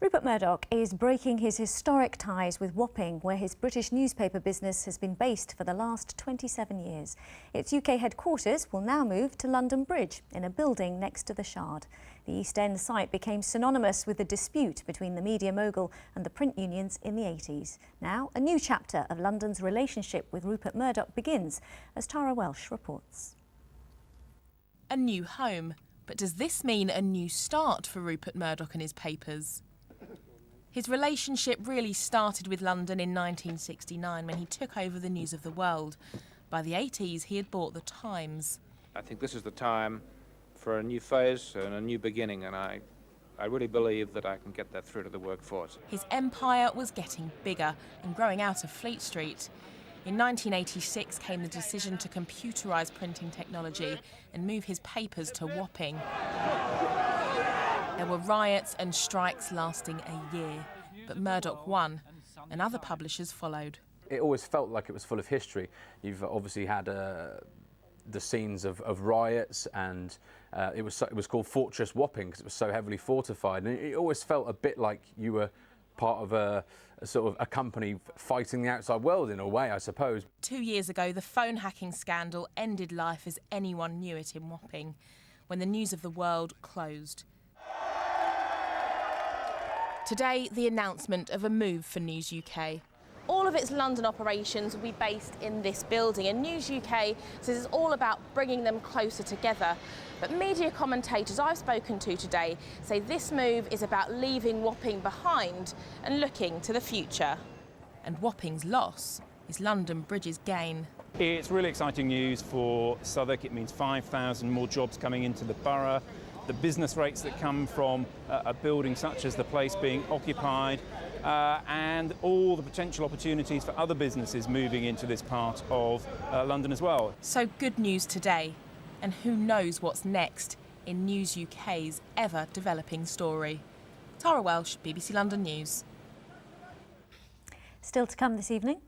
Rupert Murdoch is breaking his historic ties with Wapping, where his British newspaper business has been based for the last 27 years. Its UK headquarters will now move to London Bridge, in a building next to the Shard. The East End site became synonymous with the dispute between the media mogul and the print unions in the 80s. Now, a new chapter of London's relationship with Rupert Murdoch begins, as Tara Welsh reports. A new home. But does this mean a new start for Rupert Murdoch and his papers? His relationship really started with London in 1969 when he took over the News of the World. By the 80s, he had bought the Times. I think this is the time for a new phase and a new beginning, and I really believe that I can get that through to the workforce. His empire was getting bigger and growing out of Fleet Street. In 1986 came the decision to computerise printing technology and move his papers to Wapping. There were riots and strikes lasting a year, but Murdoch won and other publishers followed. It always felt like it was full of history. You've obviously had the scenes of riots, and it was called Fortress Wapping because it was so heavily fortified, and it always felt a bit like you were part of a sort of a company fighting the outside world in a way, I suppose. 2 years ago, the phone hacking scandal ended life as anyone knew it in Wapping, when the News of the World closed. Today, the announcement of a move for News UK. All of its London operations will be based in this building, and News UK says it's all about bringing them closer together. But media commentators I've spoken to today say this move is about leaving Wapping behind and looking to the future. And Wapping's loss is London Bridge's gain. It's really exciting news for Southwark. It means 5,000 more jobs coming into the borough. The business rates that come from a building such as the place being occupied, and all the potential opportunities for other businesses moving into this part of London as well. So good news today, and who knows what's next in News UK's ever-developing story. Tara Welsh, BBC London News. Still to come this evening.